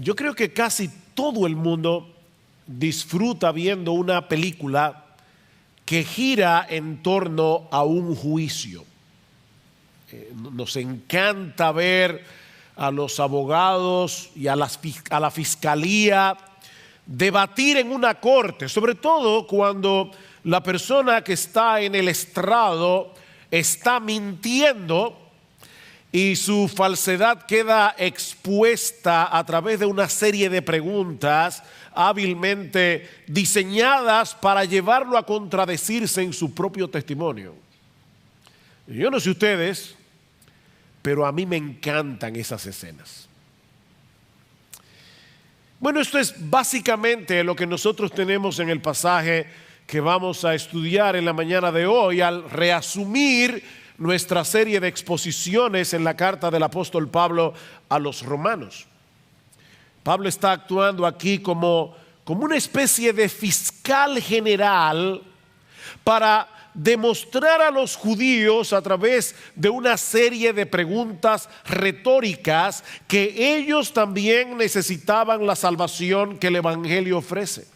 Yo creo que casi todo el mundo disfruta viendo una película que gira en torno a un juicio. Nos encanta ver a los abogados y a la fiscalía debatir en una corte, sobre todo cuando la persona que está en el estrado está mintiendo y su falsedad queda expuesta a través de una serie de preguntas hábilmente diseñadas para llevarlo a contradecirse en su propio testimonio. Yo no sé ustedes, pero a mí me encantan esas escenas. Bueno, esto es básicamente lo que nosotros tenemos en el pasaje que vamos a estudiar en la mañana de hoy al reasumir nuestra serie de exposiciones en la carta del apóstol Pablo a los romanos. Pablo está actuando aquí como una especie de fiscal general para demostrar a los judíos a través de una serie de preguntas retóricas que ellos también necesitaban la salvación que el Evangelio ofrece.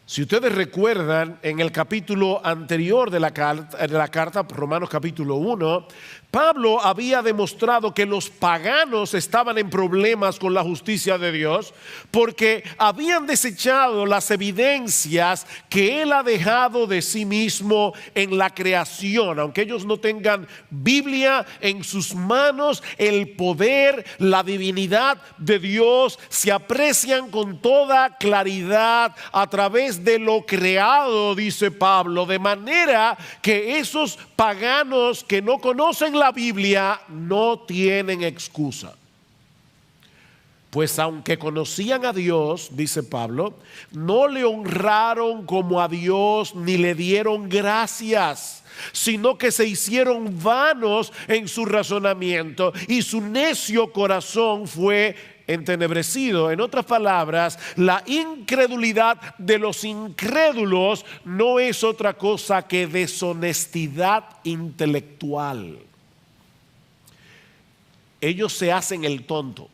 Si ustedes recuerdan, en el capítulo anterior de la carta, Romanos capítulo 1, Pablo había demostrado que los paganos estaban en problemas con la justicia de Dios porque habían desechado las evidencias que Él ha dejado de sí mismo en la creación. Aunque ellos no tengan Biblia en sus manos, el poder, la divinidad de Dios se aprecian con toda claridad a través de lo creado, dice Pablo, de manera que esos paganos que no conocen la Biblia no tienen excusa. Pues aunque conocían a Dios, dice Pablo, no le honraron como a Dios ni le dieron gracias, sino que se hicieron vanos en su razonamiento y su necio corazón fue entenebrecido. En otras palabras, la incredulidad de los incrédulos no es otra cosa que deshonestidad intelectual. Ellos se hacen el tonto.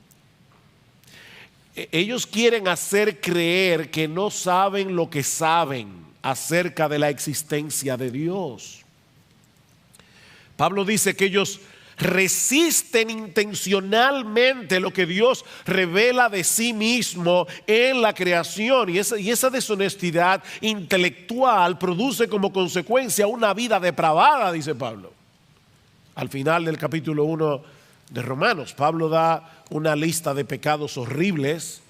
Ellos quieren hacer creer que no saben lo que saben acerca de la existencia de Dios. Pablo dice que ellos resisten intencionalmente lo que Dios revela de sí mismo en la creación, y esa deshonestidad intelectual produce como consecuencia una vida depravada, dice Pablo. Al final del capítulo 1 de Romanos, Pablo da una lista de pecados horribles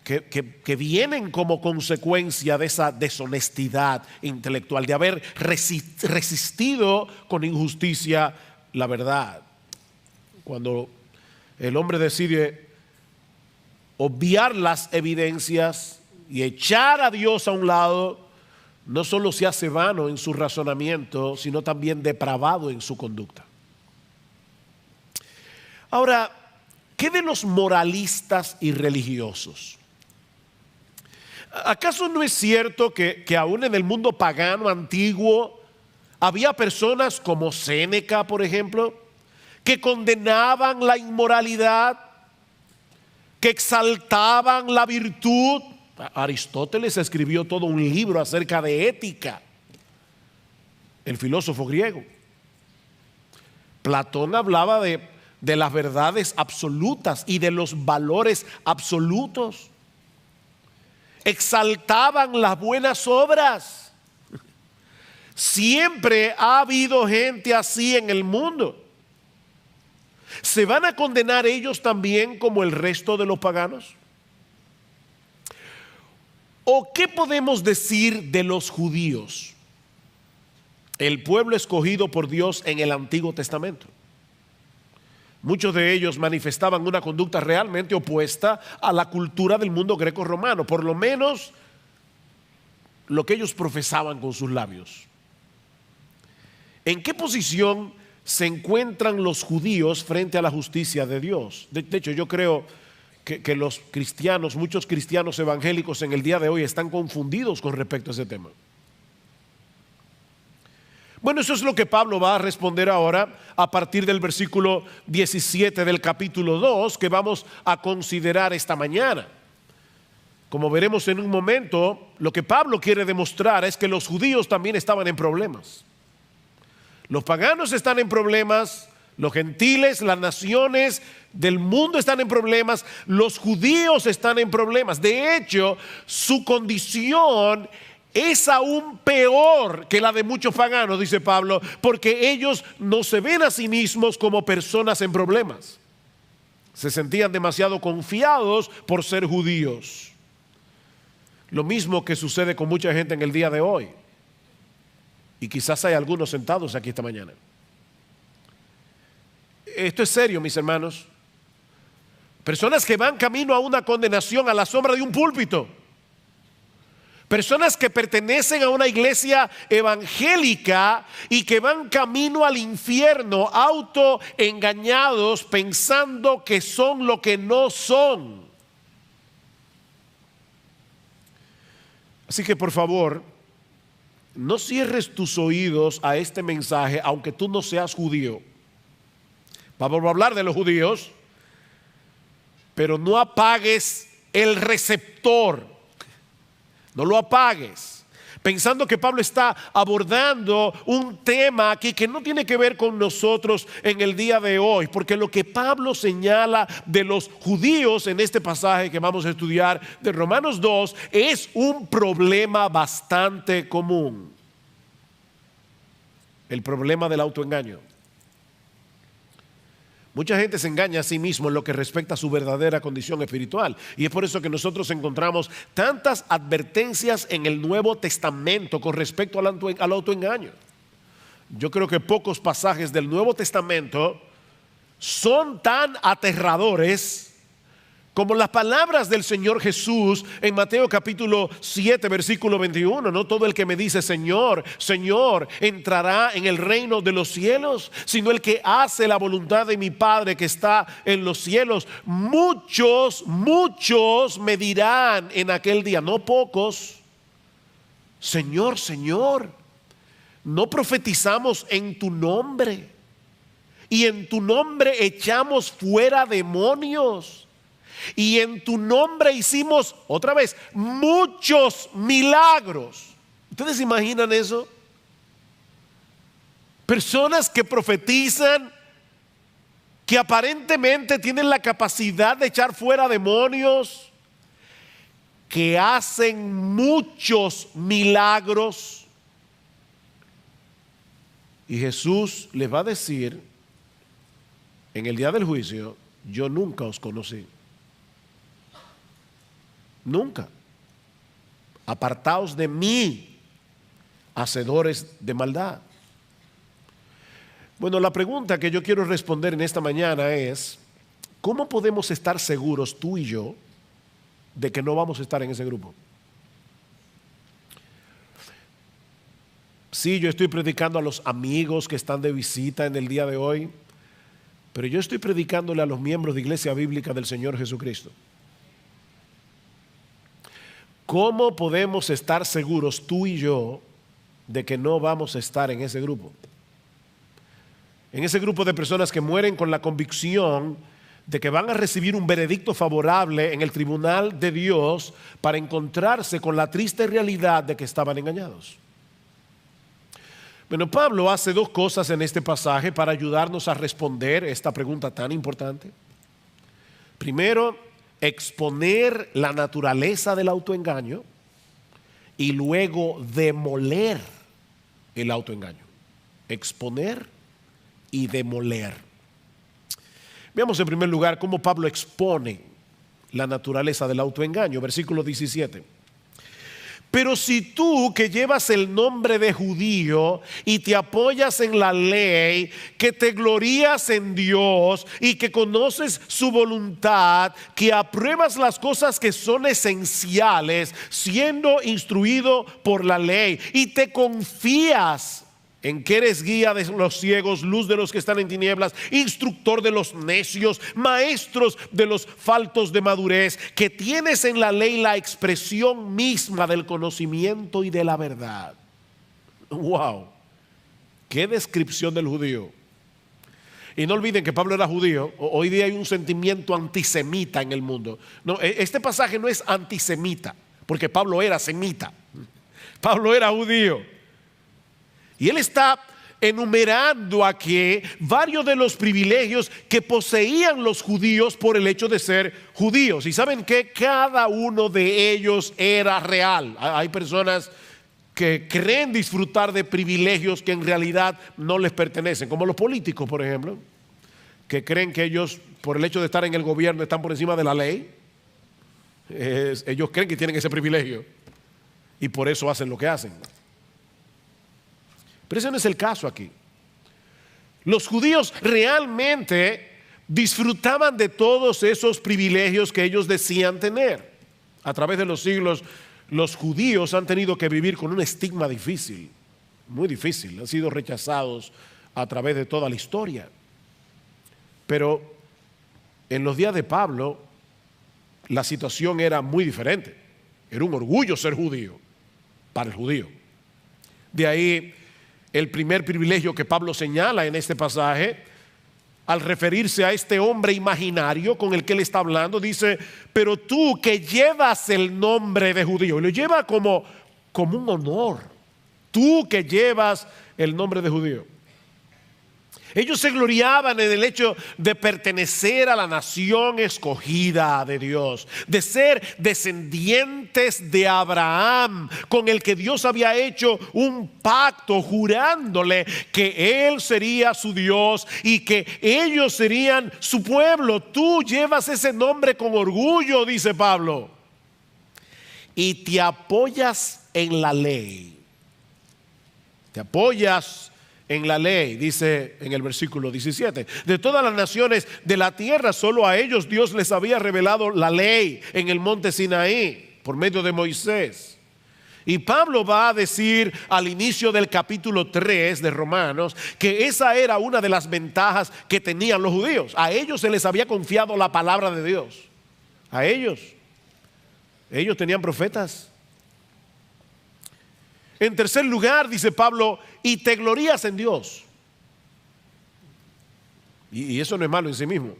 que vienen como consecuencia de esa deshonestidad intelectual, de haber resistido con injusticia la verdad. Cuando el hombre decide obviar las evidencias y echar a Dios a un lado, no solo se hace vano en su razonamiento, sino también depravado en su conducta. Ahora, ¿qué de los moralistas y religiosos? ¿Acaso no es cierto que aún en el mundo pagano antiguo había personas como Séneca, por ejemplo, que condenaban la inmoralidad, que exaltaban la virtud? Aristóteles escribió todo un libro acerca de ética, el filósofo griego. Platón hablaba de las verdades absolutas y de los valores absolutos. Exaltaban las buenas obras. Siempre ha habido gente así en el mundo. ¿Se van a condenar ellos también como el resto de los paganos? ¿O qué podemos decir de los judíos, el pueblo escogido por Dios en el Antiguo Testamento? Muchos de ellos manifestaban una conducta realmente opuesta a la cultura del mundo greco-romano, por lo menos lo que ellos profesaban con sus labios. ¿En qué posición se encuentran los judíos frente a la justicia de Dios? De hecho, yo creo que los cristianos, muchos cristianos evangélicos en el día de hoy están confundidos con respecto a ese tema. Bueno, eso es lo que Pablo va a responder ahora a partir del versículo 17 del capítulo 2 que vamos a considerar esta mañana. Como veremos en un momento, lo que Pablo quiere demostrar es que los judíos también estaban en problemas. Los paganos están en problemas, los gentiles, las naciones del mundo están en problemas, los judíos están en problemas. De hecho, su condición es aún peor que la de muchos paganos, dice Pablo, porque ellos no se ven a sí mismos como personas en problemas. Se sentían demasiado confiados por ser judíos. Lo mismo que sucede con mucha gente en el día de hoy. Y quizás hay algunos sentados aquí esta mañana. Esto es serio, mis hermanos. Personas que van camino a una condenación a la sombra de un púlpito. Personas que pertenecen a una iglesia evangélica y que van camino al infierno, autoengañados, pensando que son lo que no son. Así que por favor, no cierres tus oídos a este mensaje, aunque tú no seas judío. Vamos a hablar de los judíos, pero no apagues el receptor. No lo apagues, pensando que Pablo está abordando un tema aquí que no tiene que ver con nosotros en el día de hoy, porque lo que Pablo señala de los judíos en este pasaje que vamos a estudiar de Romanos 2 es un problema bastante común. El problema del autoengaño. Mucha gente se engaña a sí mismo en lo que respecta a su verdadera condición espiritual. Y es por eso que nosotros encontramos tantas advertencias en el Nuevo Testamento con respecto al autoengaño. Yo creo que pocos pasajes del Nuevo Testamento son tan aterradores como las palabras del Señor Jesús en Mateo capítulo 7 versículo 21. No todo el que me dice Señor, Señor entrará en el reino de los cielos, sino el que hace la voluntad de mi Padre que está en los cielos. Muchos me dirán en aquel día, no pocos, Señor, Señor, no profetizamos en tu nombre y en tu nombre echamos fuera demonios. Y en tu nombre hicimos, otra vez, muchos milagros. ¿Ustedes se imaginan eso? Personas que profetizan, que aparentemente tienen la capacidad de echar fuera demonios, que hacen muchos milagros. Y Jesús les va a decir en el día del juicio, yo nunca os conocí. Nunca. Apartaos de mí, hacedores de maldad. Bueno, la pregunta que yo quiero responder en esta mañana es, ¿cómo podemos estar seguros tú y yo de que no vamos a estar en ese grupo? Sí, yo estoy predicando a los amigos que están de visita en el día de hoy, pero yo estoy predicándole a los miembros de Iglesia Bíblica del Señor Jesucristo. ¿Cómo podemos estar seguros tú y yo de que no vamos a estar en ese grupo? En ese grupo de personas que mueren con la convicción de que van a recibir un veredicto favorable en el tribunal de Dios para encontrarse con la triste realidad de que estaban engañados. Bueno, Pablo hace dos cosas en este pasaje para ayudarnos a responder esta pregunta tan importante. Primero, exponer la naturaleza del autoengaño y luego demoler el autoengaño. Exponer y demoler. Veamos en primer lugar cómo Pablo expone la naturaleza del autoengaño. Versículo 17. Pero si tú que llevas el nombre de judío y te apoyas en la ley, que te glorías en Dios y que conoces su voluntad, que apruebas las cosas que son esenciales, siendo instruido por la ley, y te confías en que eres guía de los ciegos, luz de los que están en tinieblas, instructor de los necios, maestros de los faltos de madurez, que tienes en la ley la expresión misma del conocimiento y de la verdad. Wow. qué descripción del judío. Y no olviden que Pablo era judío. Hoy día hay un sentimiento antisemita en el mundo. No, este pasaje no es antisemita, porque Pablo era semita. Pablo era judío. Y él está enumerando aquí varios de los privilegios que poseían los judíos por el hecho de ser judíos. Y saben que cada uno de ellos era real. Hay personas que creen disfrutar de privilegios que en realidad no les pertenecen, como los políticos, por ejemplo, que creen que ellos, por el hecho de estar en el gobierno, están por encima de la ley. Ellos creen que tienen ese privilegio y por eso hacen lo que hacen. Pero ese no es el caso aquí. Los judíos realmente disfrutaban de todos esos privilegios que ellos decían tener. A través de los siglos, los judíos han tenido que vivir con un estigma difícil, muy difícil. Han sido rechazados a través de toda la historia. Pero en los días de Pablo, la situación era muy diferente. Era un orgullo ser judío para el judío. De ahí el primer privilegio que Pablo señala en este pasaje, al referirse a este hombre imaginario con el que él está hablando, dice: pero tú que llevas el nombre de judío, y lo lleva como un honor, tú que llevas el nombre de judío. Ellos se gloriaban en el hecho de pertenecer a la nación escogida de Dios, de ser descendientes de Abraham, con el que Dios había hecho un pacto jurándole que Él sería su Dios y que ellos serían su pueblo. Tú llevas ese nombre con orgullo, dice Pablo, y te apoyas en la ley. Te apoyas en la ley, dice en el versículo 17. De todas las naciones de la tierra, solo a ellos Dios les había revelado la ley en el monte Sinaí por medio de Moisés. Y Pablo va a decir al inicio del capítulo 3 de Romanos que esa era una de las ventajas que tenían los judíos. A ellos se les había confiado la palabra de Dios. A ellos tenían profetas. En tercer lugar, dice Pablo, y te glorías en Dios. Y eso no es malo en sí mismo.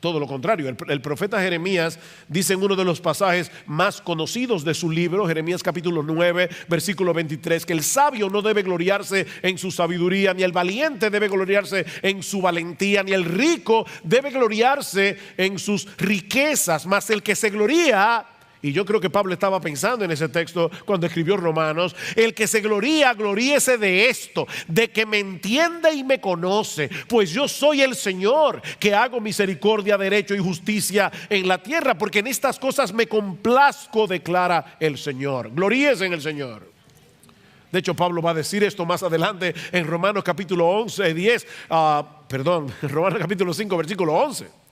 Todo lo contrario, el profeta Jeremías dice en uno de los pasajes más conocidos de su libro, Jeremías capítulo 9, versículo 23, que el sabio no debe gloriarse en su sabiduría, ni el valiente debe gloriarse en su valentía, ni el rico debe gloriarse en sus riquezas, mas el que se gloría, y yo creo que Pablo estaba pensando en ese texto cuando escribió Romanos, el que se gloría, gloríese de esto, de que me entiende y me conoce, pues yo soy el Señor, que hago misericordia, derecho y justicia en la tierra, porque en estas cosas me complazco, declara el Señor. Gloríese en el Señor. De hecho, Pablo va a decir esto más adelante en Romanos capítulo 5, versículo 11.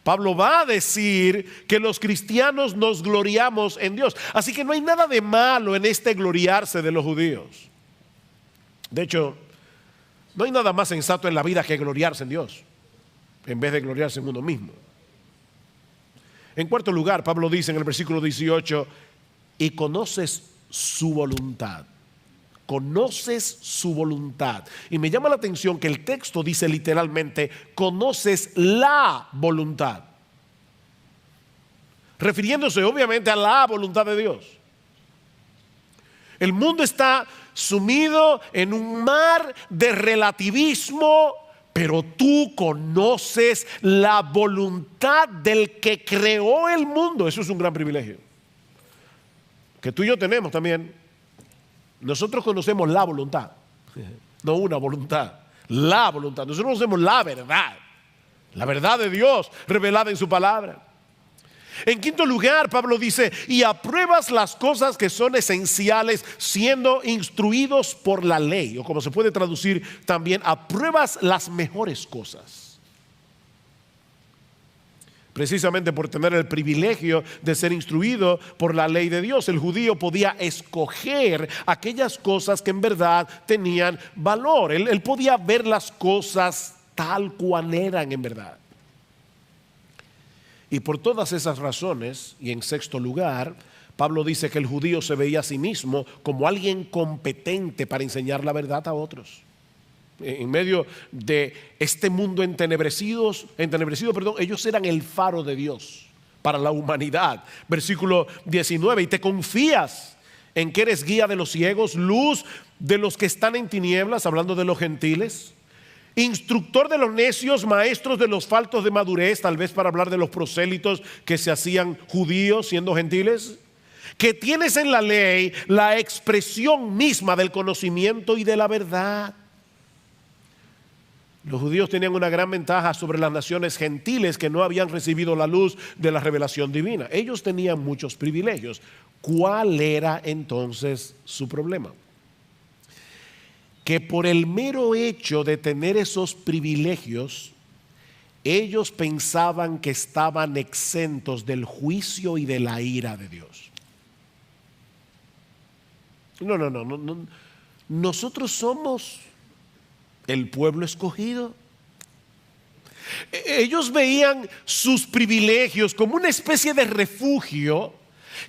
Pablo va a decir que los cristianos nos gloriamos en Dios. Así que no hay nada de malo en este gloriarse de los judíos. De hecho, no hay nada más sensato en la vida que gloriarse en Dios, en vez de gloriarse en uno mismo. En cuarto lugar, Pablo dice en el versículo 18, y conoces su voluntad. Conoces su voluntad. Y me llama la atención que el texto dice literalmente, conoces la voluntad, refiriéndose obviamente a la voluntad de Dios. El mundo está sumido en un mar de relativismo, pero tú conoces la voluntad del que creó el mundo. Eso es un gran privilegio que tú y yo tenemos también. Nosotros conocemos la voluntad, no una voluntad, la voluntad. Nosotros conocemos la verdad de Dios revelada en su palabra. En quinto lugar, Pablo dice, y apruebas las cosas que son esenciales siendo instruidos por la ley, o como se puede traducir también, apruebas las mejores cosas. Precisamente por tener el privilegio de ser instruido por la ley de Dios, el judío podía escoger aquellas cosas que en verdad tenían valor. Él podía ver las cosas tal cual eran en verdad. Y por todas esas razones, y en sexto lugar, Pablo dice que el judío se veía a sí mismo como alguien competente para enseñar la verdad a otros. En medio de este mundo entenebrecido, ellos eran el faro de Dios para la humanidad. Versículo 19, y te confías en que eres guía de los ciegos, luz de los que están en tinieblas, hablando de los gentiles, instructor de los necios, maestros de los faltos de madurez, tal vez para hablar de los prosélitos que se hacían judíos siendo gentiles, que tienes en la ley la expresión misma del conocimiento y de la verdad. Los judíos tenían una gran ventaja sobre las naciones gentiles que no habían recibido la luz de la revelación divina. Ellos tenían muchos privilegios. ¿Cuál era entonces su problema? Que por el mero hecho de tener esos privilegios, ellos pensaban que estaban exentos del juicio y de la ira de Dios. No. Nosotros somos el pueblo escogido. Ellos veían sus privilegios como una especie de refugio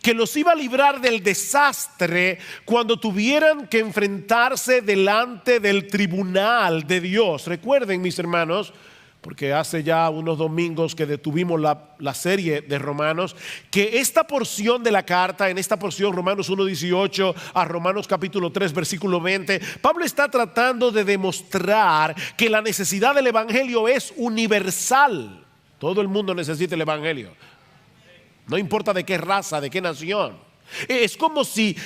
que los iba a librar del desastre cuando tuvieran que enfrentarse delante del tribunal de Dios. Recuerden, mis hermanos, porque hace ya unos domingos que detuvimos la serie de Romanos, que esta porción de la carta, en esta porción Romanos 1:18 a Romanos capítulo 3 versículo 20, Pablo está tratando de demostrar que la necesidad del evangelio es universal. Todo el mundo necesita el evangelio, no importa de qué raza, de qué nación. Es como si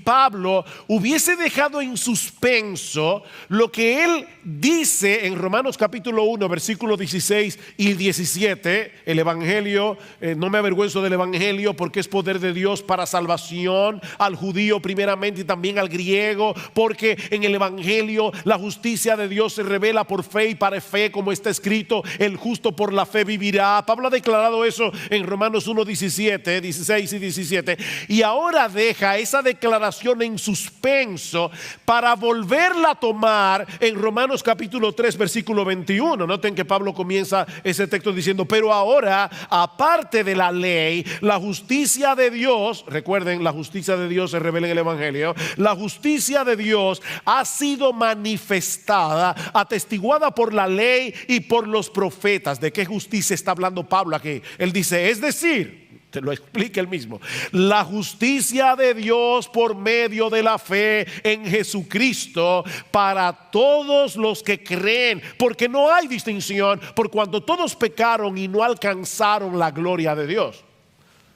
Pablo hubiese dejado en suspenso lo que él dice en Romanos capítulo 1 versículos 16 y 17. El evangelio, no me avergüenzo del evangelio porque es poder de Dios para salvación al judío primeramente y también al griego, porque en el evangelio la justicia de Dios se revela por fe y para fe, como está escrito, el justo por la fe vivirá. Pablo ha declarado eso en Romanos 1, 16 y 17, y ahora deja esa declaración en suspenso para volverla a tomar en Romanos capítulo 3 versículo 21. Noten que Pablo comienza ese texto diciendo: pero ahora, aparte de la ley, la justicia de Dios, recuerden, la justicia de Dios se revela en el evangelio, la justicia de Dios ha sido manifestada, atestiguada por la ley y por los profetas. ¿De qué justicia está hablando Pablo aquí? Él dice, es decir, te lo explica él mismo, la justicia de Dios por medio de la fe en Jesucristo para todos los que creen, porque no hay distinción, por cuanto todos pecaron y no alcanzaron la gloria de Dios.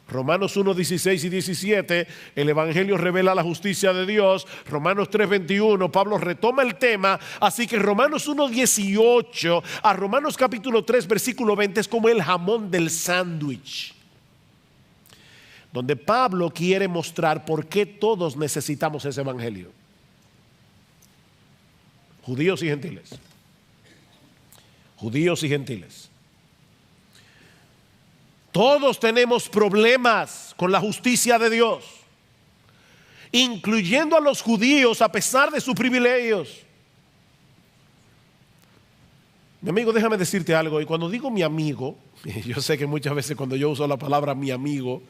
Romanos 1, 16 y 17, el evangelio revela la justicia de Dios. Romanos 3, 21, Pablo retoma el tema. Así que Romanos 1, 18 a Romanos capítulo 3 versículo 20 es como el jamón del sándwich, donde Pablo quiere mostrar por qué todos necesitamos ese evangelio. Judíos y gentiles. Judíos y gentiles. Todos tenemos problemas con la justicia de Dios, incluyendo a los judíos a pesar de sus privilegios. Mi amigo, déjame decirte algo. Y cuando digo mi amigo, yo sé que muchas veces cuando yo uso la palabra mi amigo,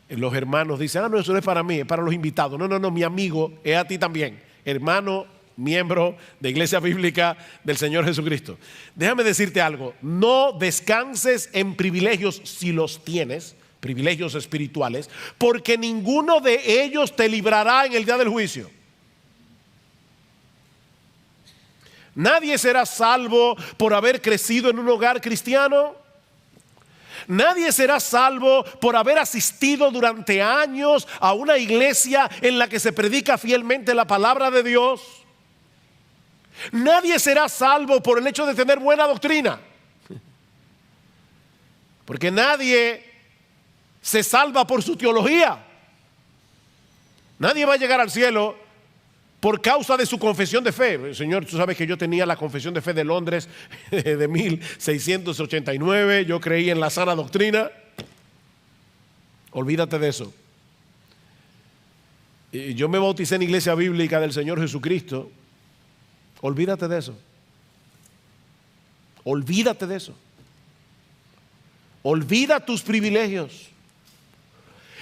los hermanos dicen, no, eso no es para mí, es para los invitados. No, mi amigo es a ti también, hermano, miembro de Iglesia Bíblica del Señor Jesucristo. Déjame decirte algo, no descanses en privilegios si los tienes, privilegios espirituales, porque ninguno de ellos te librará en el día del juicio. Nadie será salvo por haber crecido en un hogar cristiano. Nadie será salvo por haber asistido durante años a una iglesia en la que se predica fielmente la palabra de Dios. Nadie será salvo por el hecho de tener buena doctrina, porque nadie se salva por su teología. Nadie va a llegar al cielo por causa de su confesión de fe. Señor, tú sabes que yo tenía la confesión de fe de Londres de 1689. Yo creí en la sana doctrina. Olvídate de eso. Yo me bauticé en Iglesia Bíblica del Señor Jesucristo. Olvídate de eso. Olvídate de eso. Olvida tus privilegios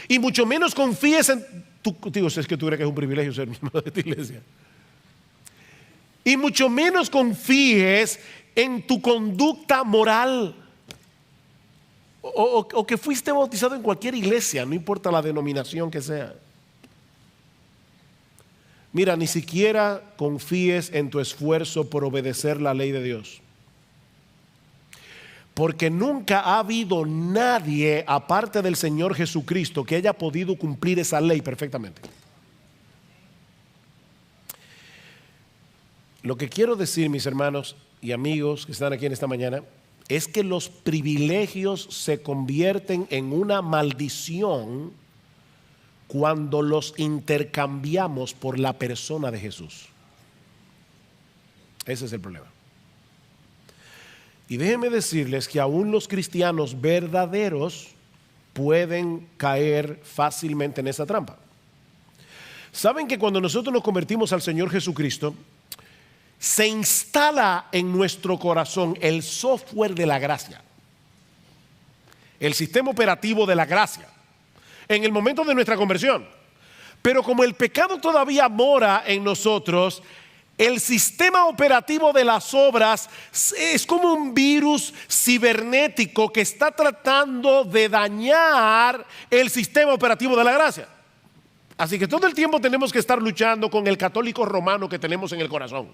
Y mucho menos confíes en digo, si es que tú crees que es un privilegio ser miembro de esta iglesia. Y mucho menos confíes en tu conducta moral. O que fuiste bautizado en cualquier iglesia, no importa la denominación que sea. Mira, ni siquiera confíes en tu esfuerzo por obedecer la ley de Dios. Porque nunca ha habido nadie, aparte del Señor Jesucristo, que haya podido cumplir esa ley perfectamente. Lo que quiero decir, mis hermanos y amigos que están aquí en esta mañana, es que los privilegios se convierten en una maldición cuando los intercambiamos por la persona de Jesús. Ese es el problema. Y déjenme decirles que aún los cristianos verdaderos pueden caer fácilmente en esa trampa. ¿Saben que cuando nosotros nos convertimos al Señor Jesucristo, se instala en nuestro corazón el software de la gracia, el sistema operativo de la gracia, en el momento de nuestra conversión? Pero como el pecado todavía mora en nosotros, el sistema operativo de las obras es como un virus cibernético que está tratando de dañar el sistema operativo de la gracia. Así que todo el tiempo tenemos que estar luchando con el católico romano que tenemos en el corazón.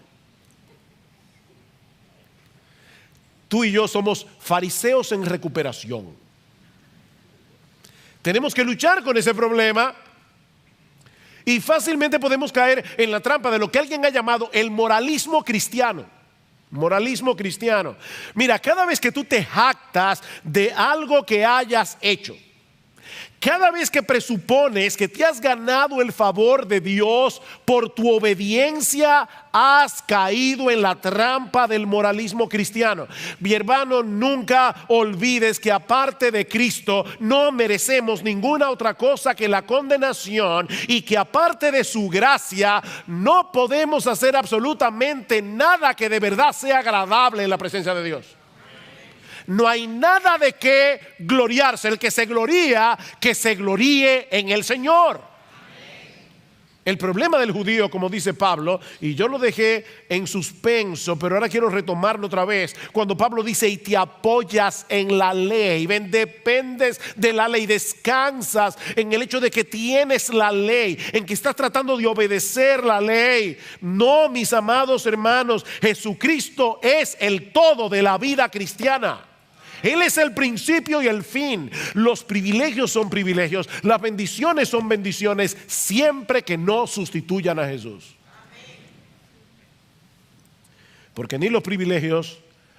Tú y yo somos fariseos en recuperación. Tenemos que luchar con ese problema y fácilmente podemos caer en la trampa de lo que alguien ha llamado el moralismo cristiano. Moralismo cristiano. Mira, cada vez que tú te jactas de algo que hayas hecho, cada vez que presupones que te has ganado el favor de Dios por tu obediencia, has caído en la trampa del moralismo cristiano. Mi hermano, nunca olvides que aparte de Cristo no merecemos ninguna otra cosa que la condenación, y que aparte de su gracia no podemos hacer absolutamente nada que de verdad sea agradable en la presencia de Dios. No hay nada de qué gloriarse. El que se gloría, que se gloríe en el Señor. El problema del judío, como dice Pablo, y yo lo dejé en suspenso, pero ahora quiero retomarlo otra vez, cuando Pablo dice: y te apoyas en la ley. Ven, dependes de la ley, descansas en el hecho de que tienes la ley, en que estás tratando de obedecer la ley. No, mis amados hermanos, Jesucristo es el todo de la vida cristiana. Él es el principio y el fin. Los privilegios son privilegios, las bendiciones son bendiciones, siempre que no sustituyan a Jesús. Porque ni los privilegios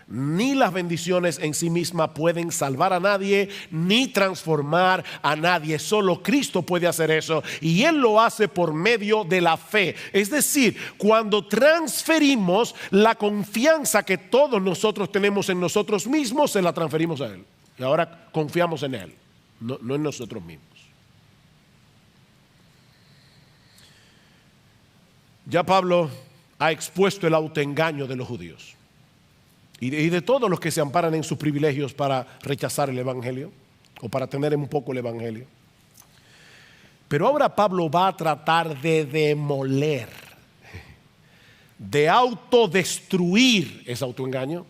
ni las bendiciones en sí mismas pueden salvar a nadie ni transformar a nadie. Solo Cristo puede hacer eso, y Él lo hace por medio de la fe. Es decir, cuando transferimos la confianza que todos nosotros tenemos en nosotros mismos, se la transferimos a Él. Y ahora confiamos en Él, no en nosotros mismos. Ya Pablo ha expuesto el autoengaño de los judíos y de todos los que se amparan en sus privilegios para rechazar el evangelio o para tener un poco el evangelio. Pero ahora Pablo va a tratar de demoler, de autodestruir ese autoengaño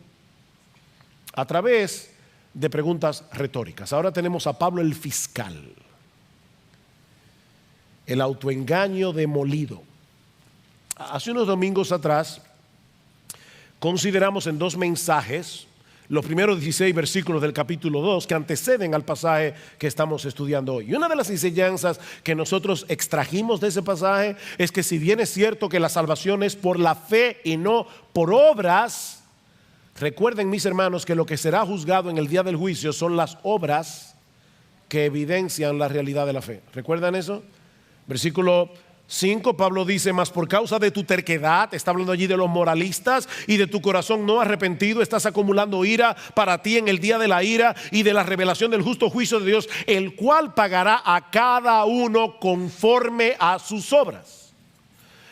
a través de preguntas retóricas. Ahora tenemos a Pablo el fiscal, el autoengaño demolido. Hace unos domingos atrás consideramos en dos mensajes los primeros 16 versículos del capítulo 2 que anteceden al pasaje que estamos estudiando hoy. Y una de las enseñanzas que nosotros extrajimos de ese pasaje es que, si bien es cierto que la salvación es por la fe y no por obras, recuerden, mis hermanos, que lo que será juzgado en el día del juicio son las obras que evidencian la realidad de la fe. ¿Recuerdan eso? Versículo 5, Pablo dice: mas por causa de tu terquedad, está hablando allí de los moralistas, y de tu corazón no arrepentido, estás acumulando ira para ti en el día de la ira y de la revelación del justo juicio de Dios, el cual pagará a cada uno conforme a sus obras.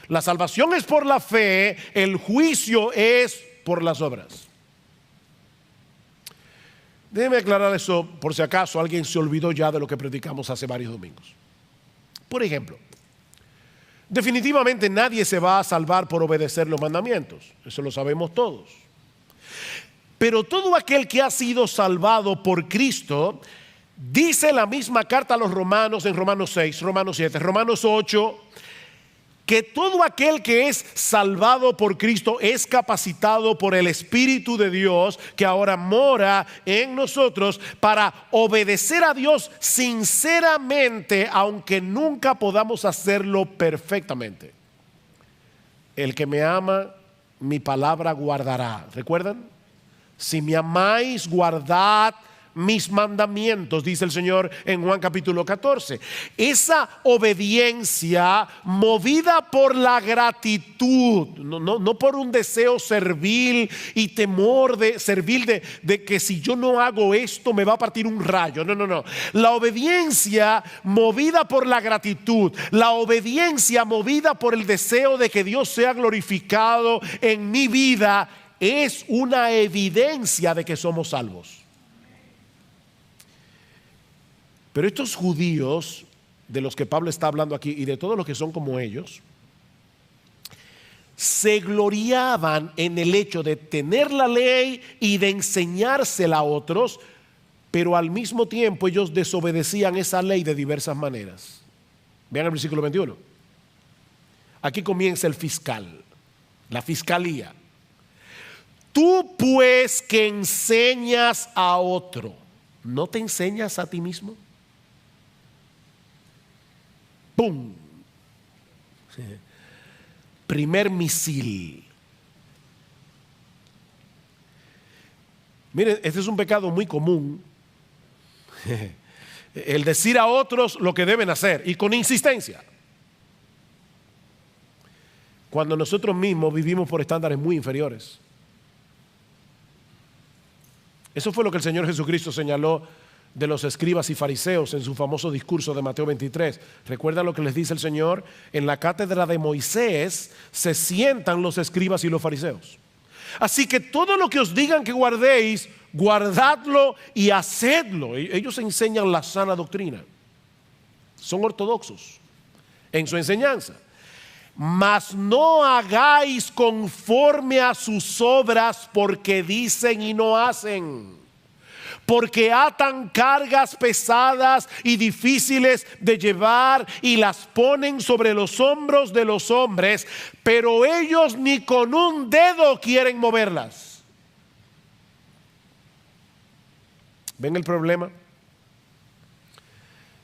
La salvación es por la fe, el juicio es por las obras. Déjeme aclarar eso por si acaso alguien se olvidó ya de lo que predicamos hace varios domingos. Por ejemplo, definitivamente nadie se va a salvar por obedecer los mandamientos. Eso lo sabemos todos. Pero todo aquel que ha sido salvado por Cristo, dice la misma carta a los romanos en Romanos 6, Romanos 7, Romanos 8, que todo aquel que es salvado por Cristo es capacitado por el Espíritu de Dios que ahora mora en nosotros para obedecer a Dios sinceramente, aunque nunca podamos hacerlo perfectamente. El que me ama, mi palabra guardará. ¿Recuerdan? Si me amáis, guardad mis mandamientos, dice el Señor en Juan capítulo 14. Esa obediencia movida por la gratitud, no por un deseo servil y temor de que si yo no hago esto me va a partir un rayo. No. La obediencia movida por la gratitud, la obediencia movida por el deseo de que Dios sea glorificado en mi vida, es una evidencia de que somos salvos. Pero estos judíos de los que Pablo está hablando aquí y de todos los que son como ellos, se gloriaban en el hecho de tener la ley y de enseñársela a otros, pero al mismo tiempo ellos desobedecían esa ley de diversas maneras. Vean el versículo 21. Aquí comienza el fiscal, la fiscalía. Tú pues que enseñas a otro, ¿no te enseñas a ti mismo? ¡Pum! Primer misil. Miren, este es un pecado muy común. El decir a otros lo que deben hacer y con insistencia, cuando nosotros mismos vivimos por estándares muy inferiores. Eso fue lo que el Señor Jesucristo señaló de los escribas y fariseos en su famoso discurso de Mateo 23. ¿Recuerdan lo que les dice el Señor? En la cátedra de Moisés se sientan los escribas y los fariseos. Así que todo lo que os digan que guardéis, guardadlo y hacedlo. Ellos enseñan la sana doctrina. Son ortodoxos en su enseñanza. Mas no hagáis conforme a sus obras, porque dicen y no hacen. Porque atan cargas pesadas y difíciles de llevar y las ponen sobre los hombros de los hombres, pero ellos ni con un dedo quieren moverlas. ¿Ven el problema?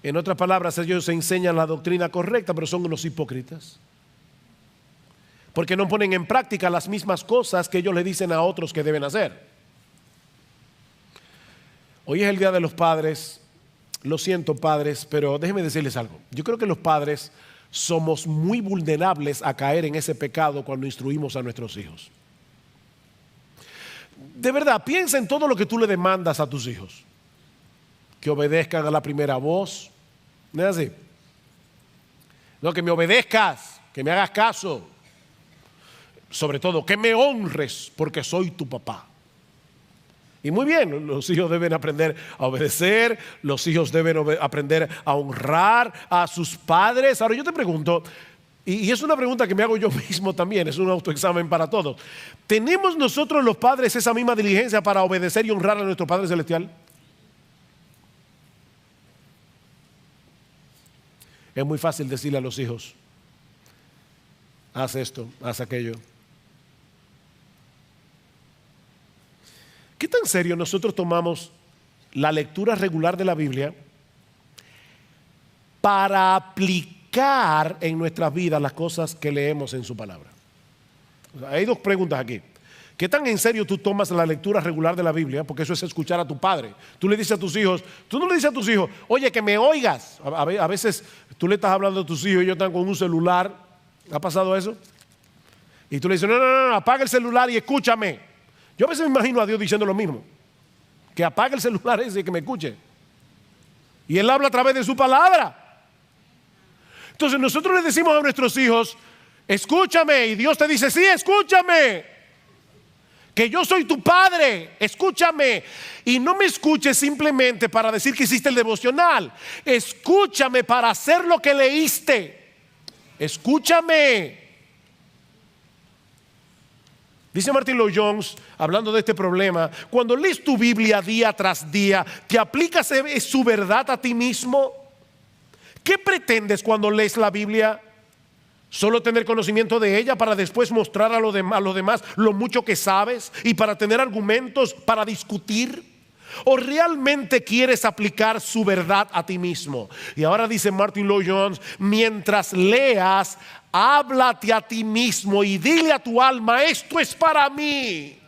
En otras palabras, ellos enseñan la doctrina correcta, pero son unos hipócritas. Porque no ponen en práctica las mismas cosas que ellos le dicen a otros que deben hacer. Hoy es el Día de los Padres. Lo siento, padres, pero déjenme decirles algo. Yo creo que los padres somos muy vulnerables a caer en ese pecado cuando instruimos a nuestros hijos. De verdad, piensa en todo lo que tú le demandas a tus hijos. Que obedezcan a la primera voz. ¿No es así? No, que me obedezcas, que me hagas caso. Sobre todo, que me honres porque soy tu papá. Y muy bien, los hijos deben aprender a obedecer, los hijos deben aprender a honrar a sus padres. Ahora yo te pregunto, y es una pregunta que me hago yo mismo también, es un autoexamen para todos. ¿Tenemos nosotros los padres esa misma diligencia para obedecer y honrar a nuestro Padre Celestial? Es muy fácil decirle a los hijos, haz esto, haz aquello. ¿Qué tan serio nosotros tomamos la lectura regular de la Biblia para aplicar en nuestras vidas las cosas que leemos en su palabra? O sea, hay dos preguntas aquí. ¿Qué tan en serio tú tomas la lectura regular de la Biblia? Porque eso es escuchar a tu padre. Tú le dices a tus hijos, tú no le dices a tus hijos, oye, que me oigas. A veces tú le estás hablando a tus hijos y ellos están con un celular. ¿Ha pasado eso? Y tú le dices, no, apaga el celular y escúchame. Yo a veces me imagino a Dios diciendo lo mismo, que apague el celular ese y que me escuche. Y Él habla a través de su palabra. Entonces nosotros le decimos a nuestros hijos, escúchame, y Dios te dice, sí, escúchame. que yo soy tu padre, escúchame. Y no me escuches simplemente para decir que hiciste el devocional. Escúchame para hacer lo que leíste. Escúchame. Dice Martin Lloyd-Jones, hablando de este problema: cuando lees tu Biblia día tras día, ¿te aplicas su verdad a ti mismo? ¿Qué pretendes cuando lees la Biblia? ¿Solo tener conocimiento de ella para después mostrar a los demás lo mucho que sabes y para tener argumentos para discutir? ¿O realmente quieres aplicar su verdad a ti mismo? Y ahora dice Martin Lloyd-Jones: mientras leas, háblate a ti mismo y dile a tu alma: esto es para mí.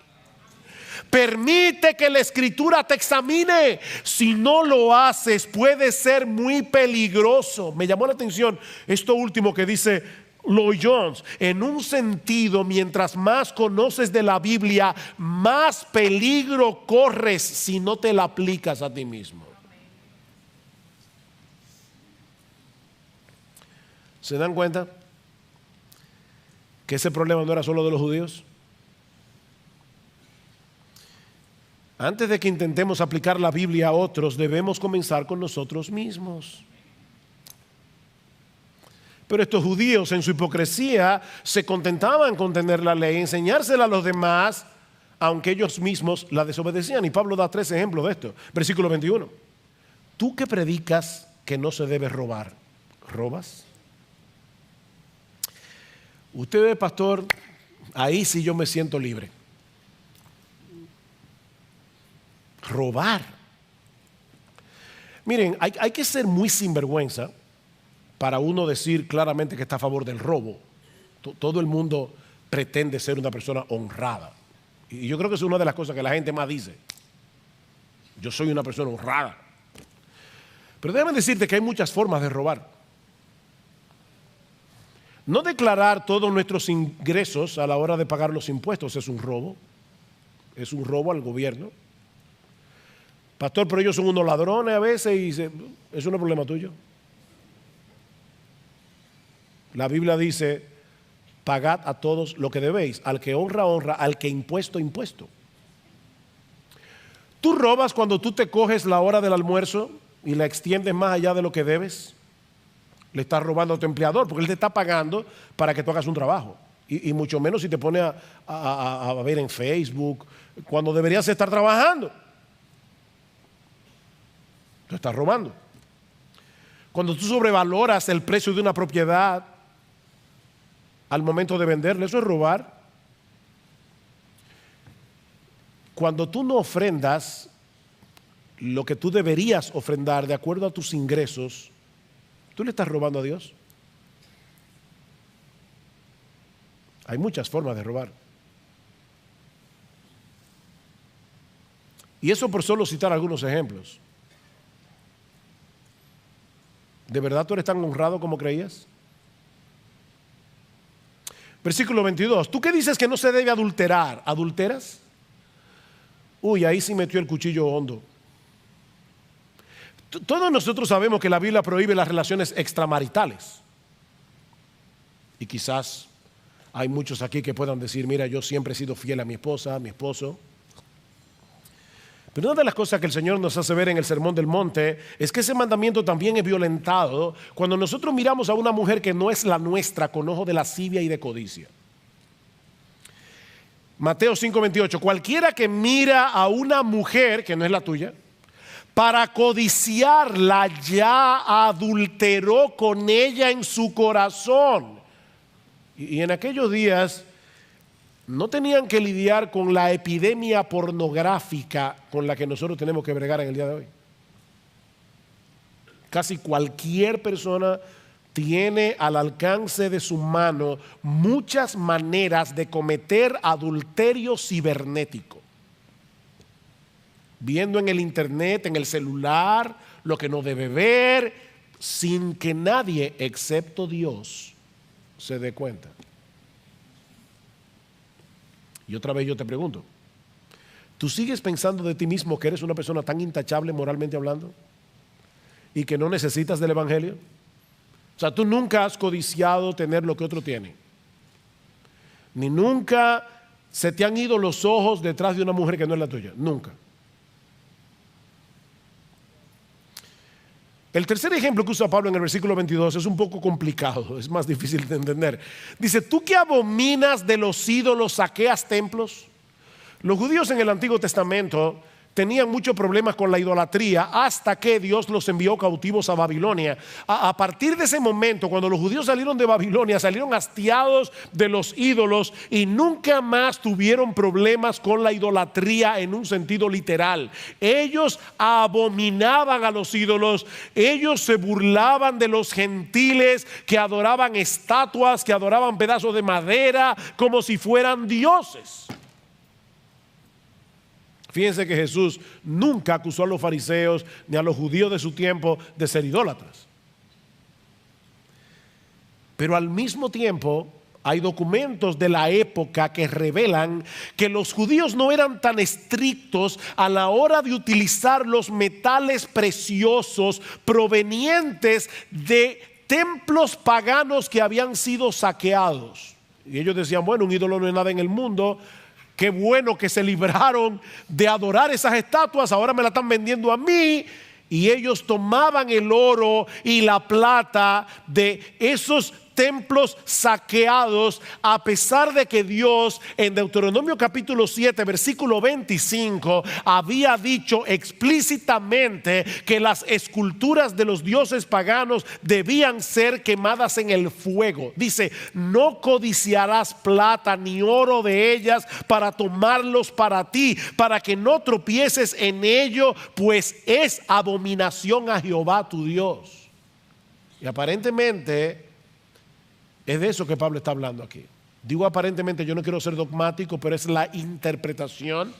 Permite que la escritura te examine. Si no lo haces, puede ser muy peligroso. Me llamó la atención esto último que dice Lloyd-Jones. En un sentido, mientras más conoces de la Biblia, más peligro corres si no te la aplicas a ti mismo. ¿Se dan cuenta que ese problema no era solo de los judíos? Antes de que intentemos aplicar la Biblia a otros, debemos comenzar con nosotros mismos. Pero estos judíos, en su hipocresía, se contentaban con tener la ley, enseñársela a los demás, aunque ellos mismos la desobedecían. Y Pablo da 3 ejemplos de esto. Versículo 21. Tú que predicas que no se debe robar, ¿robas? Usted, pastor, ahí sí yo me siento libre. Robar. Miren, hay que ser muy sinvergüenza para uno decir claramente que está a favor del robo. Todo el mundo pretende ser una persona honrada. Y yo creo que es una de las cosas que la gente más dice. Yo soy una persona honrada. Pero déjame decirte que hay muchas formas de robar. No declarar todos nuestros ingresos a la hora de pagar los impuestos es un robo. Es un robo al gobierno. Pastor, pero ellos son unos ladrones a veces y eso no es problema tuyo. La Biblia dice: pagad a todos lo que debéis, al que honra, honra, al que impuesto, impuesto. ¿Tú robas cuando tú te coges la hora del almuerzo y la extiendes más allá de lo que debes? Le estás robando a tu empleador porque él te está pagando para que tú hagas un trabajo. Y mucho menos si te pones a ver en Facebook cuando deberías estar trabajando. Tú estás robando. Cuando tú sobrevaloras el precio de una propiedad al momento de venderle, eso es robar. Cuando tú no ofrendas lo que tú deberías ofrendar de acuerdo a tus ingresos, tú le estás robando a Dios. Hay muchas formas de robar. Y eso por solo citar algunos ejemplos. ¿De verdad tú eres tan honrado como creías? Versículo 22. ¿Tú qué dices que no se debe adulterar? ¿Adulteras? Uy, ahí sí metió el cuchillo hondo. Todos nosotros sabemos que la Biblia prohíbe las relaciones extramaritales. Y quizás hay muchos aquí que puedan decir: mira, yo siempre he sido fiel a mi esposa, a mi esposo. Pero una de las cosas que el Señor nos hace ver en el Sermón del Monte es que ese mandamiento también es violentado cuando nosotros miramos a una mujer que no es la nuestra con ojo de lascivia y de codicia. Mateo 5:28. Cualquiera que mira a una mujer que no es la tuya para codiciarla, ya adulteró con ella en su corazón. Y en aquellos días no tenían que lidiar con la epidemia pornográfica con la que nosotros tenemos que bregar en el día de hoy. Casi cualquier persona tiene al alcance de su mano muchas maneras de cometer adulterio cibernético. Viendo en el internet, en el celular, lo que no debe ver, sin que nadie, excepto Dios, se dé cuenta. Y otra vez yo te pregunto: ¿tú sigues pensando de ti mismo que eres una persona tan intachable moralmente hablando y que no necesitas del evangelio? O sea, tú nunca has codiciado tener lo que otro tiene, ni nunca se te han ido los ojos detrás de una mujer que no es la tuya? Nunca. El tercer ejemplo que usa Pablo en el versículo 22 es un poco complicado, es más difícil de entender. Dice: ¿tú que abominas de los ídolos saqueas templos? Los judíos en el Antiguo Testamento tenían muchos problemas con la idolatría hasta que Dios los envió cautivos a Babilonia. A partir de ese momento, cuando los judíos salieron de Babilonia, salieron hastiados de los ídolos y nunca más tuvieron problemas con la idolatría en un sentido literal. Ellos abominaban a los ídolos, ellos se burlaban de los gentiles que adoraban estatuas, que adoraban pedazos de madera como si fueran dioses. Fíjense que Jesús nunca acusó a los fariseos ni a los judíos de su tiempo de ser idólatras. Pero al mismo tiempo hay documentos de la época que revelan que los judíos no eran tan estrictos a la hora de utilizar los metales preciosos provenientes de templos paganos que habían sido saqueados. Y ellos decían: bueno, un ídolo no es nada en el mundo. Qué bueno que se libraron de adorar esas estatuas, ahora me la están vendiendo a mí. Y ellos tomaban el oro y la plata de esos templos saqueados, a pesar de que Dios en Deuteronomio capítulo 7 versículo 25 había dicho explícitamente que las esculturas de los dioses paganos debían ser quemadas en el fuego. Dice: no codiciarás plata ni oro de ellas para tomarlos para ti, para que no tropieces en ello, pues es abominación a Jehová tu Dios. Y aparentemente es de eso que Pablo está hablando aquí. Digo aparentemente, yo no quiero ser dogmático, pero es la interpretación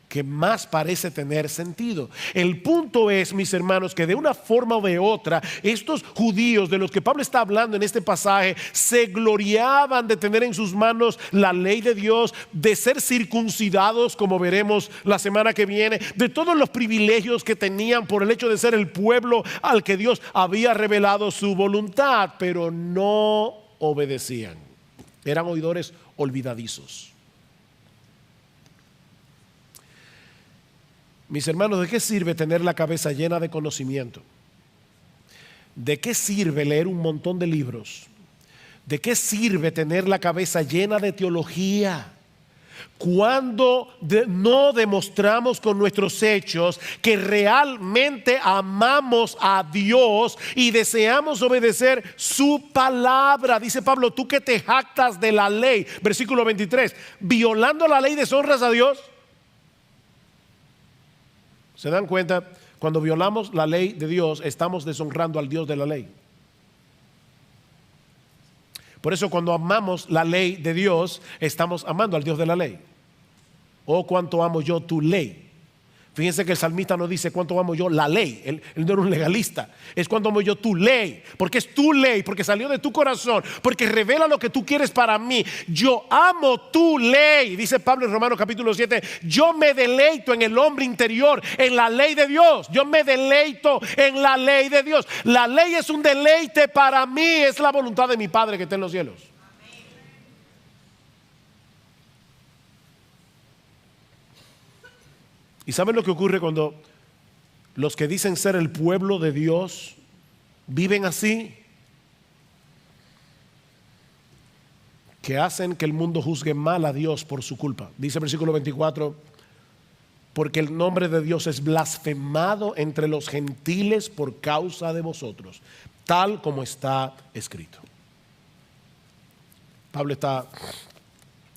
que más parece tener sentido. El punto es, mis hermanos, que de una forma o de otra, estos judíos de los que Pablo está hablando en este pasaje se gloriaban de tener en sus manos la ley de Dios, de ser circuncidados, como veremos la semana que viene, de todos los privilegios que tenían por el hecho de ser el pueblo al que Dios había revelado su voluntad, pero no obedecían. Eran oidores olvidadizos. Mis hermanos, ¿de qué sirve tener la cabeza llena de conocimiento? ¿De qué sirve leer un montón de libros? ¿De qué sirve tener la cabeza llena de teología cuando no demostramos con nuestros hechos que realmente amamos a Dios y deseamos obedecer su palabra? Dice Pablo: tú que te jactas de la ley, versículo 23, violando la ley deshonras a Dios. ¿Se dan cuenta? Cuando violamos la ley de Dios, estamos deshonrando al Dios de la ley. Por eso cuando amamos la ley de Dios, estamos amando al Dios de la ley. Oh, cuánto amo yo tu ley. Fíjense que el salmista no dice cuánto amo yo la ley. Él no era un legalista. Es cuánto amo yo tu ley. Porque es tu ley, porque salió de tu corazón, porque revela lo que tú quieres para mí. Yo amo tu ley. Dice Pablo en Romanos capítulo 7: yo me deleito en el hombre interior, en la ley de Dios. Yo me deleito en la ley de Dios. La ley es un deleite para mí. Es la voluntad de mi Padre que está en los cielos. ¿Y saben lo que ocurre cuando los que dicen ser el pueblo de Dios viven así? Que hacen que el mundo juzgue mal a Dios por su culpa. Dice el versículo 24: porque el nombre de Dios es blasfemado entre los gentiles por causa de vosotros, tal como está escrito. Pablo está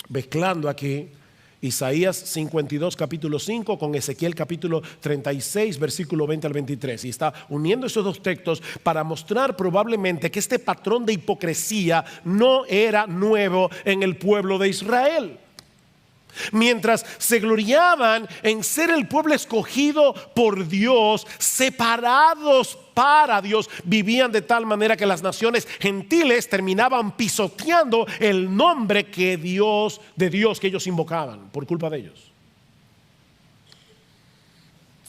mezclando aquí Isaías 52 capítulo 5 con Ezequiel capítulo 36 versículo 20 al 23, y está uniendo esos dos textos para mostrar probablemente que este patrón de hipocresía no era nuevo en el pueblo de Israel. Mientras se gloriaban en ser el pueblo escogido por Dios, separados para Dios, vivían de tal manera que las naciones gentiles terminaban pisoteando el nombre de Dios que ellos invocaban por culpa de ellos.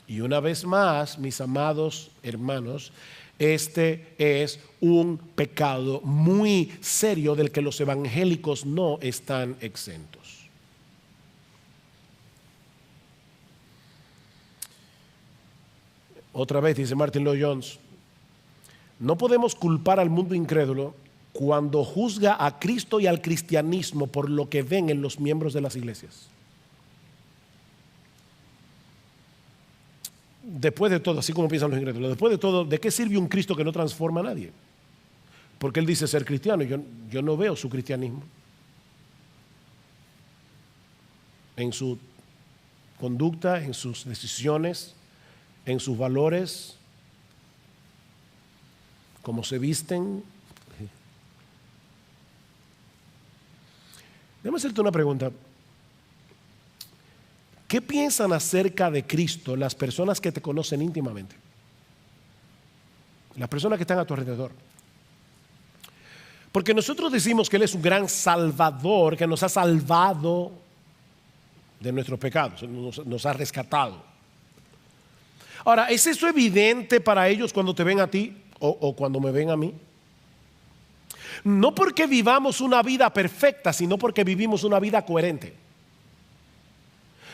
Y una vez más, mis amados hermanos, este es un pecado muy serio del que los evangélicos no están exentos. Otra vez dice Martin Lloyd Jones, no podemos culpar al mundo incrédulo cuando juzga a Cristo y al cristianismo por lo que ven en los miembros de las iglesias. Después de todo, así como piensan los incrédulos, después de todo, ¿de qué sirve un Cristo que no transforma a nadie? Porque él dice ser cristiano y yo no veo su cristianismo en su conducta, en sus decisiones, en sus valores, cómo se visten. Déjame hacerte una pregunta. ¿Qué piensan acerca de Cristo las personas que te conocen íntimamente? Las personas que están a tu alrededor. Porque nosotros decimos que Él es un gran salvador, que nos ha salvado de nuestros pecados, nos ha rescatado. Ahora, ¿es eso evidente para ellos cuando te ven a ti o cuando me ven a mí? No porque vivamos una vida perfecta, sino porque vivimos una vida coherente.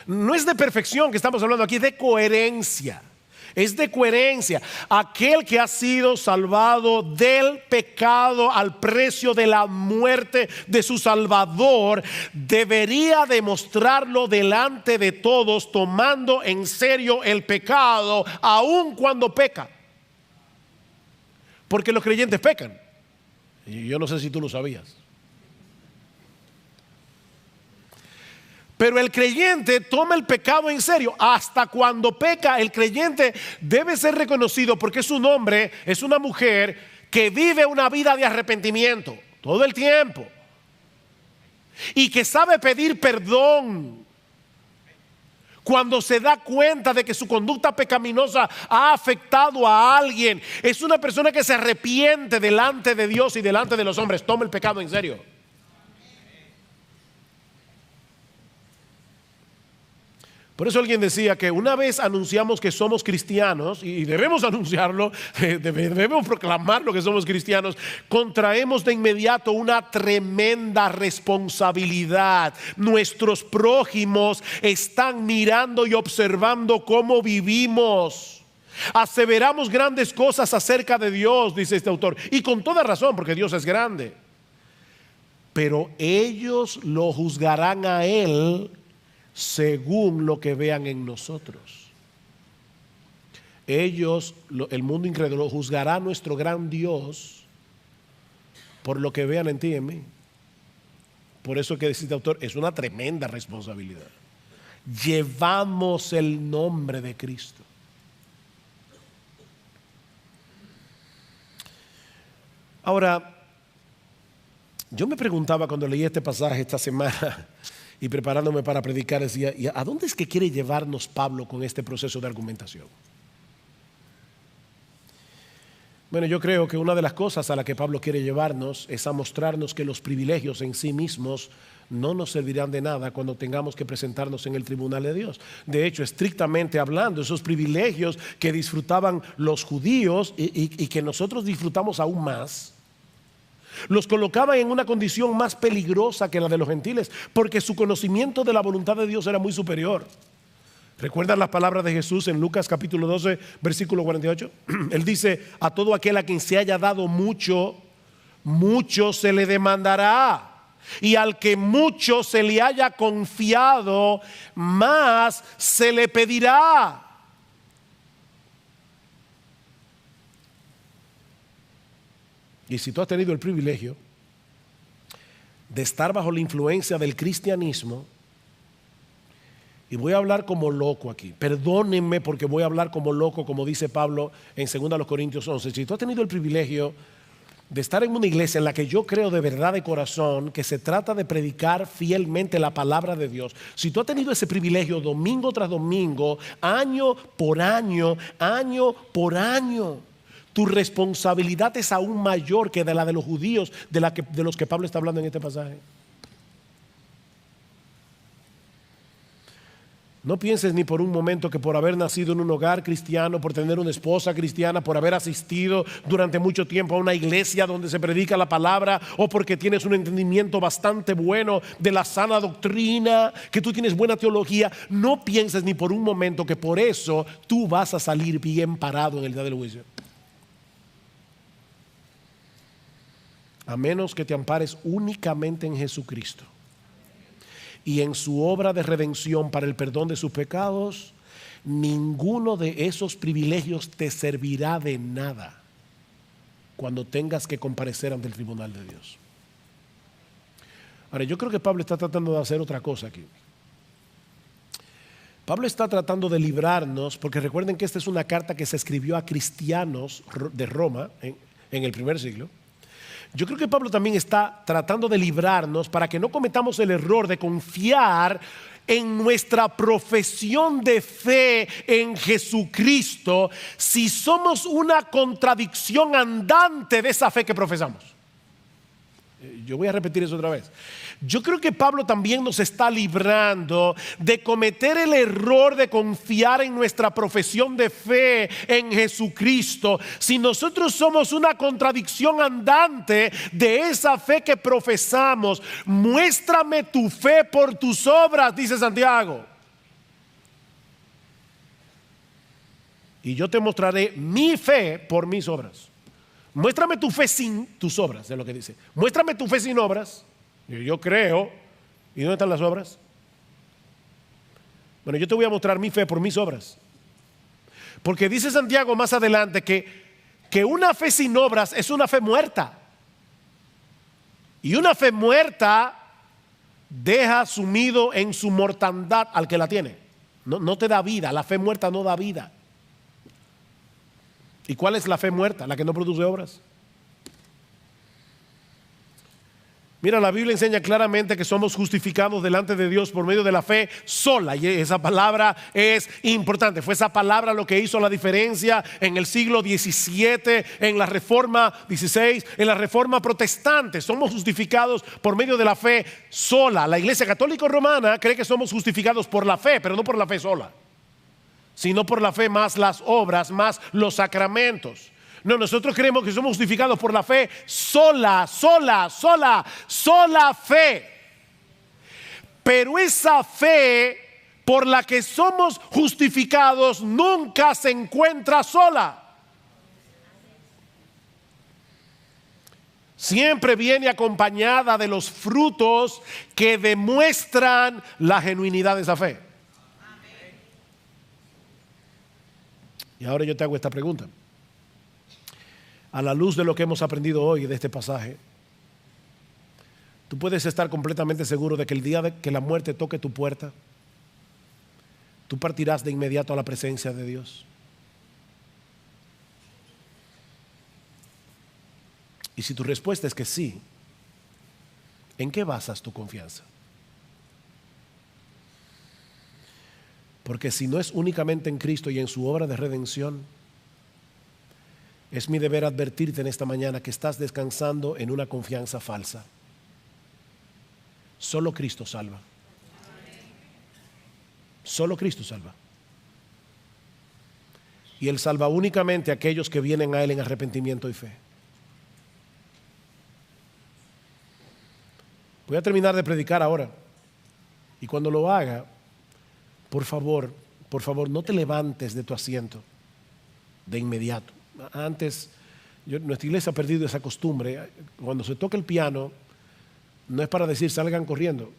No es de perfección que estamos hablando aquí, es de coherencia. Es de coherencia. Aquel que ha sido salvado del pecado al precio de la muerte de su Salvador debería demostrarlo delante de todos, tomando en serio el pecado, aun cuando peca. Porque los creyentes pecan. Y yo no sé si tú lo sabías. Pero el creyente toma el pecado en serio. Hasta cuando peca, el creyente debe ser reconocido porque es un hombre, es una mujer que vive una vida de arrepentimiento todo el tiempo y que sabe pedir perdón cuando se da cuenta de que su conducta pecaminosa ha afectado a alguien. Es una persona que se arrepiente delante de Dios y delante de los hombres. Toma el pecado en serio. Por eso alguien decía que una vez anunciamos que somos cristianos, y debemos anunciarlo, debemos proclamarlo que somos cristianos, contraemos de inmediato una tremenda responsabilidad. Nuestros prójimos están mirando y observando cómo vivimos. Aseveramos grandes cosas acerca de Dios, dice este autor, y con toda razón, porque Dios es grande. Pero ellos lo juzgarán a Él según lo que vean en nosotros. Ellos, el mundo incrédulo, juzgará a nuestro gran Dios por lo que vean en ti y en mí. Por eso que dice este autor, es una tremenda responsabilidad. Llevamos el nombre de Cristo. Ahora, yo me preguntaba cuando leí este pasaje esta semana y preparándome para predicar, decía, ¿y a dónde es que quiere llevarnos Pablo con este proceso de argumentación? Bueno, yo creo que una de las cosas a la que Pablo quiere llevarnos es a mostrarnos que los privilegios en sí mismos no nos servirán de nada cuando tengamos que presentarnos en el tribunal de Dios. De hecho, estrictamente hablando, esos privilegios que disfrutaban los judíos y que nosotros disfrutamos aún más, los colocaban en una condición más peligrosa que la de los gentiles, porque su conocimiento de la voluntad de Dios era muy superior. ¿Recuerdan las palabras de Jesús en Lucas capítulo 12, versículo 48? Él dice, a todo aquel a quien se haya dado mucho, mucho se le demandará. Y al que mucho se le haya confiado, más se le pedirá. Y si tú has tenido el privilegio de estar bajo la influencia del cristianismo, y voy a hablar como loco aquí, perdónenme porque voy a hablar como loco, como dice Pablo en 2 Corintios 11. Si tú has tenido el privilegio de estar en una iglesia en la que yo creo de verdad de corazón que se trata de predicar fielmente la palabra de Dios, si tú has tenido ese privilegio domingo tras domingo, año por año, tu responsabilidad es aún mayor que de la de los judíos de los que Pablo está hablando en este pasaje. No pienses ni por un momento que por haber nacido en un hogar cristiano, por tener una esposa cristiana, por haber asistido durante mucho tiempo a una iglesia donde se predica la palabra, o porque tienes un entendimiento bastante bueno de la sana doctrina, que tú tienes buena teología, no pienses ni por un momento que por eso tú vas a salir bien parado en el día del juicio. A menos que te ampares únicamente en Jesucristo y en su obra de redención para el perdón de sus pecados, ninguno de esos privilegios te servirá de nada cuando tengas que comparecer ante el tribunal de Dios. Ahora, yo creo que Pablo está tratando de hacer otra cosa aquí. Pablo está tratando de librarnos, porque recuerden que esta es una carta que se escribió a cristianos de Roma en el primer siglo. Yo creo que Pablo también está tratando de librarnos para que no cometamos el error de confiar en nuestra profesión de fe en Jesucristo si somos una contradicción andante de esa fe que profesamos. Yo voy a repetir eso otra vez. Yo creo que Pablo también nos está librando de cometer el error de confiar en nuestra profesión de fe en Jesucristo si nosotros somos una contradicción andante de esa fe que profesamos. Muéstrame tu fe por tus obras, dice Santiago, y yo te mostraré mi fe por mis obras. Muéstrame tu fe sin tus obras, es lo que dice. Muéstrame tu fe sin obras. Yo creo. ¿Y dónde están las obras? Bueno, yo te voy a mostrar mi fe por mis obras. Porque dice Santiago más adelante que una fe sin obras es una fe muerta. Y una fe muerta deja sumido en su mortandad al que la tiene. No te da vida. La fe muerta no da vida. ¿Y cuál es la fe muerta? La que no produce obras. Mira, la Biblia enseña claramente que somos justificados delante de Dios por medio de la fe sola. Y esa palabra es importante. Fue esa palabra lo que hizo la diferencia en el siglo XVII, en la Reforma XVI, en la Reforma Protestante. Somos justificados por medio de la fe sola. La Iglesia Católica Romana cree que somos justificados por la fe, pero no por la fe sola, sino por la fe más las obras, más los sacramentos. No, nosotros creemos que somos justificados por la fe sola fe. Pero esa fe por la que somos justificados nunca se encuentra sola. Siempre viene acompañada de los frutos que demuestran la genuinidad de esa fe. Y ahora yo te hago esta pregunta. A la luz de lo que hemos aprendido hoy de este pasaje, tú puedes estar completamente seguro de que el día de que la muerte toque tu puerta, tú partirás de inmediato a la presencia de Dios. Y si tu respuesta es que sí, ¿en qué basas tu confianza? Porque si no es únicamente en Cristo y en su obra de redención, es mi deber advertirte en esta mañana que estás descansando en una confianza falsa. Solo Cristo salva. Solo Cristo salva. Y Él salva únicamente a aquellos que vienen a Él en arrepentimiento y fe. Voy a terminar de predicar ahora. Y cuando lo haga, por favor, no te levantes de tu asiento de inmediato. Antes, nuestra iglesia ha perdido esa costumbre. Cuando se toca el piano, no es para decir salgan corriendo.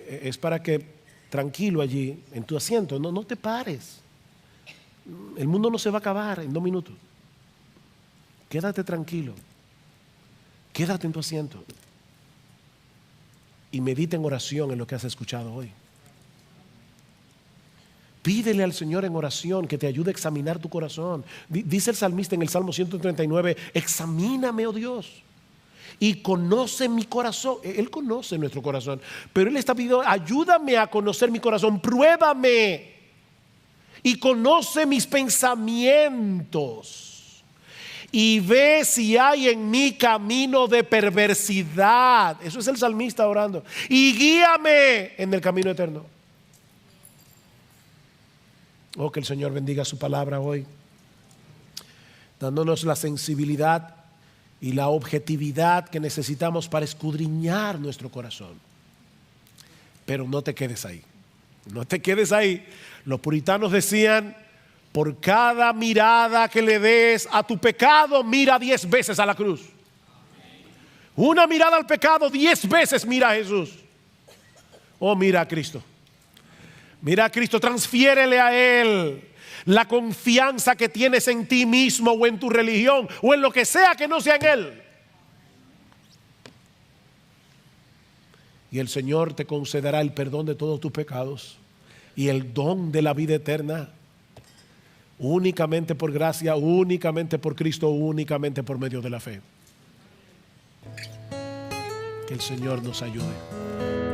Es para que tranquilo allí, en tu asiento, no te pares. El mundo no se va a acabar en 2 minutos. Quédate tranquilo. Quédate en tu asiento. Y medita en oración en lo que has escuchado hoy. Pídele al Señor en oración que te ayude a examinar tu corazón. Dice el salmista en el Salmo 139, examíname, oh Dios, y conoce mi corazón. Él conoce nuestro corazón, pero Él está pidiendo, ayúdame a conocer mi corazón, pruébame y conoce mis pensamientos y ve si hay en mí camino de perversidad. Eso es el salmista orando. Y guíame en el camino eterno. Oh, que el Señor bendiga su palabra hoy, dándonos la sensibilidad y la objetividad que necesitamos para escudriñar nuestro corazón. Pero no te quedes ahí, no te quedes ahí. Los puritanos decían: por cada mirada que le des a tu pecado, mira 10 veces a la cruz. Una mirada al pecado, 10 veces mira a Jesús. Oh, mira a Cristo. Mira a Cristo, transfiérele a Él la confianza que tienes en ti mismo o en tu religión o en lo que sea que no sea en Él. Y el Señor te concederá el perdón de todos tus pecados y el don de la vida eterna, únicamente por gracia, únicamente por Cristo, únicamente por medio de la fe. Que el Señor nos ayude.